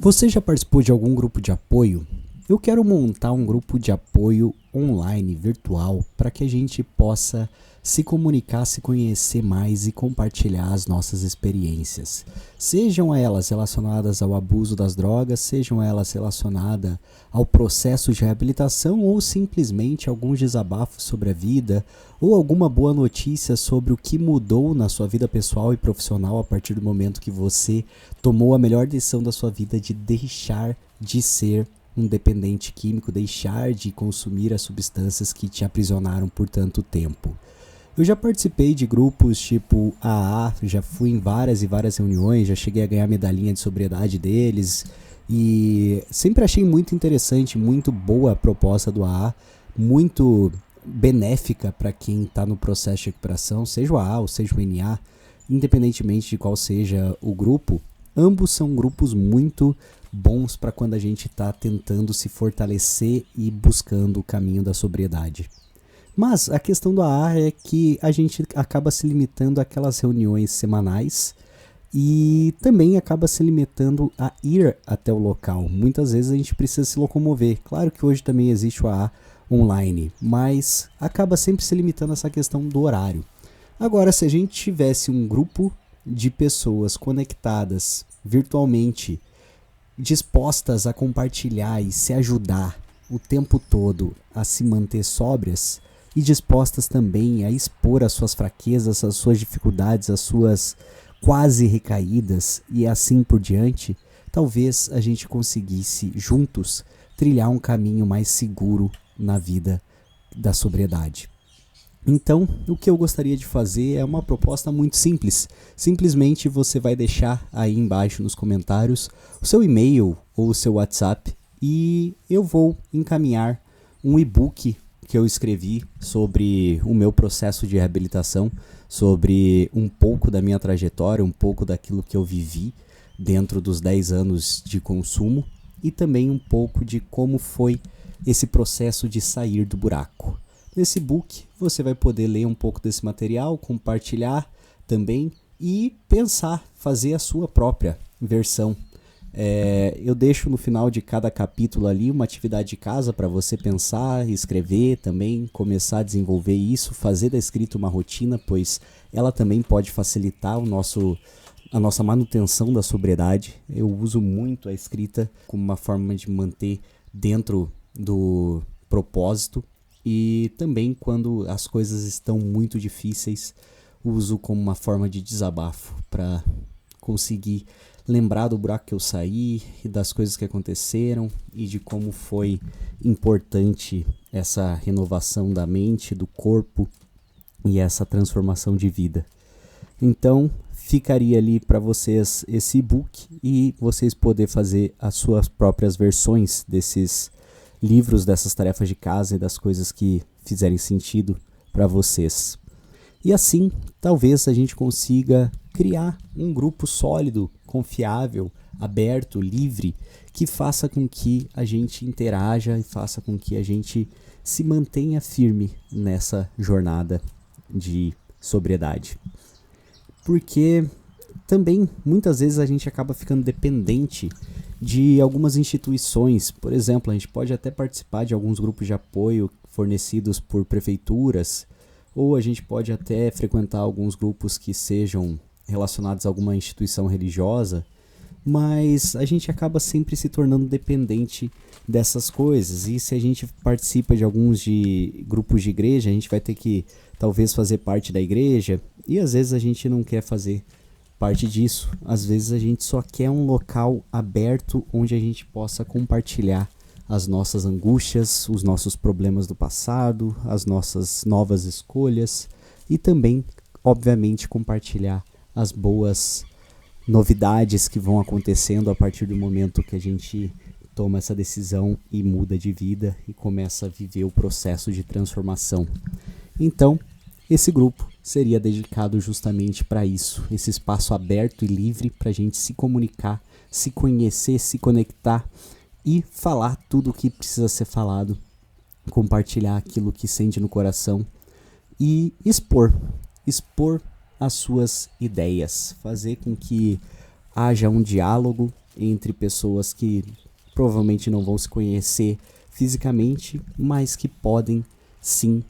Você já participou de algum grupo de apoio? Eu quero montar um grupo de apoio online, virtual, para que a gente possa se comunicar, se conhecer mais e compartilhar as nossas experiências. Sejam elas relacionadas ao abuso das drogas, sejam elas relacionadas ao processo de reabilitação ou simplesmente alguns desabafos sobre a vida ou alguma boa notícia sobre o que mudou na sua vida pessoal e profissional a partir do momento que você tomou a melhor decisão da sua vida de deixar de ser um dependente químico, deixar de consumir as substâncias que te aprisionaram por tanto tempo. Eu já participei de grupos tipo AA, já fui em várias e várias reuniões, já cheguei a ganhar medalhinha de sobriedade deles e sempre achei muito interessante, muito boa a proposta do AA, muito benéfica para quem está no processo de recuperação, seja o AA ou seja o NA, independentemente de qual seja o grupo. Ambos são grupos muito bons para quando a gente está tentando se fortalecer e buscando o caminho da sobriedade. Mas a questão do AA é que a gente acaba se limitando àquelas reuniões semanais e também acaba se limitando a ir até o local. Muitas vezes a gente precisa se locomover. Claro que hoje também existe o AA online, mas acaba sempre se limitando a essa questão do horário. Agora, se a gente tivesse um grupo de pessoas conectadas virtualmente, dispostas a compartilhar e se ajudar o tempo todo a se manter sóbrias e dispostas também a expor as suas fraquezas, as suas dificuldades, as suas quase recaídas e assim por diante, talvez a gente conseguisse juntos trilhar um caminho mais seguro na vida da sobriedade. Então, o que eu gostaria de fazer é uma proposta muito simples. Simplesmente você vai deixar aí embaixo nos comentários o seu e-mail ou o seu WhatsApp e eu vou encaminhar um e-book que eu escrevi sobre o meu processo de reabilitação, sobre um pouco da minha trajetória, um pouco daquilo que eu vivi dentro dos 10 anos de consumo e também um pouco de como foi esse processo de sair do buraco. Nesse book você vai poder ler um pouco desse material, compartilhar também e pensar, fazer a sua própria versão. Eu deixo no final de cada capítulo ali uma atividade de casa para você pensar, escrever também, começar a desenvolver isso, fazer da escrita uma rotina, pois ela também pode facilitar a nossa manutenção da sobriedade. Eu uso muito a escrita como uma forma de manter dentro do propósito e também quando as coisas estão muito difíceis, uso como uma forma de desabafo para conseguir lembrar do buraco que eu saí e das coisas que aconteceram e de como foi importante essa renovação da mente, do corpo e essa transformação de vida. Então, ficaria ali para vocês esse e-book e vocês poderem fazer as suas próprias versões desses livros, dessas tarefas de casa e das coisas que fizerem sentido para vocês. E assim, talvez a gente consiga criar um grupo sólido, confiável, aberto, livre, que faça com que a gente interaja e faça com que a gente se mantenha firme nessa jornada de sobriedade. Porque também, muitas vezes, a gente acaba ficando dependente de algumas instituições. Por exemplo, a gente pode até participar de alguns grupos de apoio fornecidos por prefeituras, ou a gente pode até frequentar alguns grupos que sejam relacionados a alguma instituição religiosa, mas a gente acaba sempre se tornando dependente dessas coisas. E se a gente participa de alguns grupos de igreja, a gente vai ter que talvez fazer parte da igreja, e às vezes a gente não quer fazer parte disso. Às vezes a gente só quer um local aberto onde a gente possa compartilhar as nossas angústias, os nossos problemas do passado, as nossas novas escolhas e também, obviamente, compartilhar as boas novidades que vão acontecendo a partir do momento que a gente toma essa decisão e muda de vida e começa a viver o processo de transformação. Então, esse grupo seria dedicado justamente para isso, esse espaço aberto e livre para a gente se comunicar, se conhecer, se conectar e falar tudo o que precisa ser falado, compartilhar aquilo que sente no coração e expor as suas ideias, fazer com que haja um diálogo entre pessoas que provavelmente não vão se conhecer fisicamente, mas que podem sim,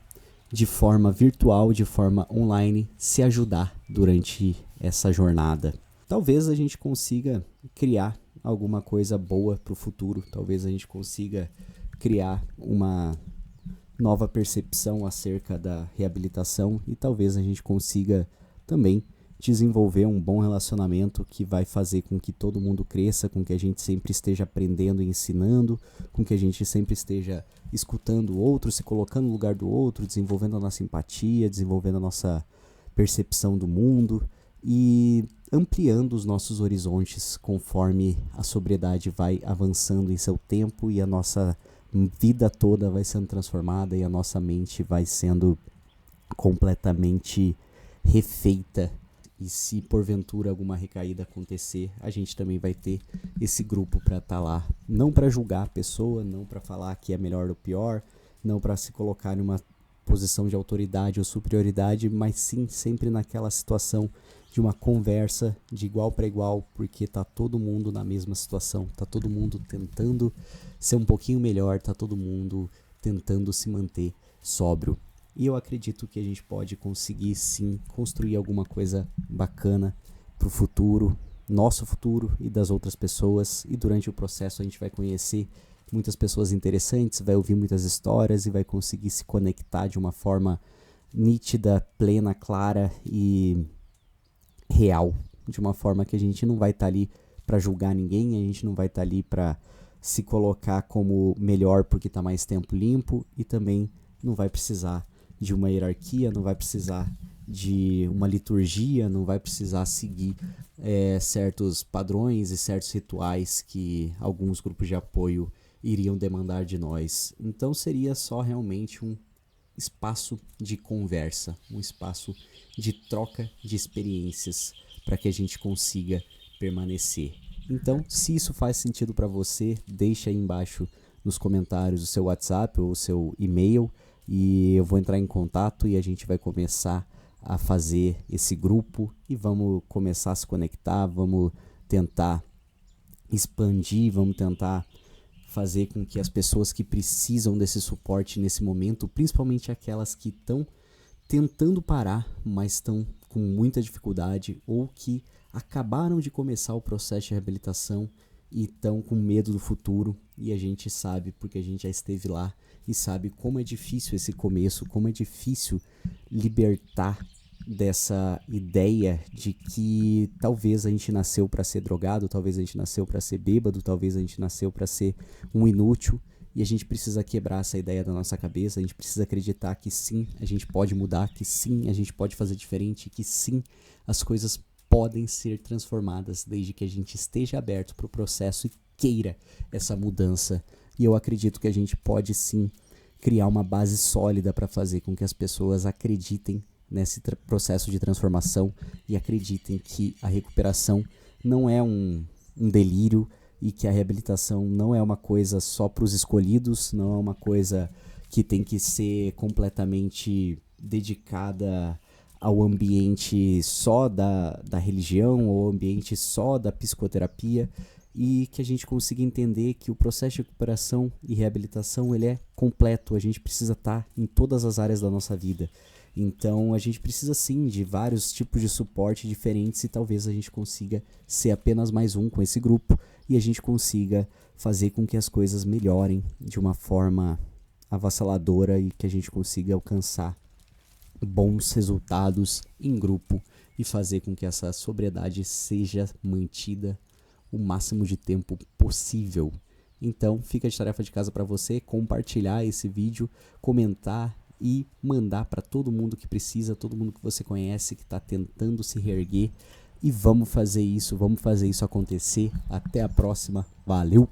de forma virtual, de forma online, se ajudar durante essa jornada. Talvez a gente consiga criar alguma coisa boa para o futuro, talvez a gente consiga criar uma nova percepção acerca da reabilitação e talvez a gente consiga também desenvolver um bom relacionamento que vai fazer com que todo mundo cresça, com que a gente sempre esteja aprendendo e ensinando, com que a gente sempre esteja escutando o outro, se colocando no lugar do outro, desenvolvendo a nossa empatia, desenvolvendo a nossa percepção do mundo e ampliando os nossos horizontes conforme a sobriedade vai avançando em seu tempo e a nossa vida toda vai sendo transformada e a nossa mente vai sendo completamente refeita. E se porventura alguma recaída acontecer, a gente também vai ter esse grupo para estar lá. Não para julgar a pessoa, não para falar que é melhor ou pior, não para se colocar em uma posição de autoridade ou superioridade, mas sim sempre naquela situação de uma conversa de igual para igual, porque tá todo mundo na mesma situação, tá todo mundo tentando ser um pouquinho melhor, tá todo mundo tentando se manter sóbrio. E eu acredito que a gente pode conseguir sim construir alguma coisa bacana para o futuro, nosso futuro e das outras pessoas. E durante o processo a gente vai conhecer muitas pessoas interessantes, vai ouvir muitas histórias e vai conseguir se conectar de uma forma nítida, plena, clara e real. De uma forma que a gente não vai estar ali para julgar ninguém, a gente não vai estar ali para se colocar como melhor porque está mais tempo limpo e também não vai precisar de uma hierarquia, não vai precisar de uma liturgia, não vai precisar seguir certos padrões e certos rituais que alguns grupos de apoio iriam demandar de nós. Então seria só realmente um espaço de conversa, um espaço de troca de experiências para que a gente consiga permanecer. Então, se isso faz sentido para você, deixa aí embaixo nos comentários o seu WhatsApp ou o seu e-mail e eu vou entrar em contato e a gente vai começar a fazer esse grupo e vamos começar a se conectar, vamos tentar expandir, vamos tentar fazer com que as pessoas que precisam desse suporte nesse momento, principalmente aquelas que estão tentando parar, mas estão com muita dificuldade ou que acabaram de começar o processo de reabilitação e estão com medo do futuro, e a gente sabe porque a gente já esteve lá e sabe como é difícil esse começo, como é difícil libertar dessa ideia de que talvez a gente nasceu para ser drogado, talvez a gente nasceu para ser bêbado, talvez a gente nasceu para ser um inútil, e a gente precisa quebrar essa ideia da nossa cabeça, a gente precisa acreditar que sim, a gente pode mudar, que sim, a gente pode fazer diferente, que sim, as coisas podem ser transformadas desde que a gente esteja aberto para o processo e queira essa mudança. E eu acredito que a gente pode sim criar uma base sólida para fazer com que as pessoas acreditem nesse processo de transformação e acreditem que a recuperação não é um delírio e que a reabilitação não é uma coisa só para os escolhidos, não é uma coisa que tem que ser completamente dedicada ao ambiente só da religião ou ao ambiente só da psicoterapia, e que a gente consiga entender que o processo de recuperação e reabilitação ele é completo, a gente precisa estar em todas as áreas da nossa vida. Então a gente precisa sim de vários tipos de suporte diferentes e talvez a gente consiga ser apenas mais um com esse grupo e a gente consiga fazer com que as coisas melhorem de uma forma avassaladora e que a gente consiga alcançar bons resultados em grupo e fazer com que essa sobriedade seja mantida o máximo de tempo possível. Então fica de tarefa de casa para você compartilhar esse vídeo, comentar e mandar para todo mundo que precisa, todo mundo que você conhece, que está tentando se reerguer. E vamos fazer isso acontecer. Até a próxima. Valeu!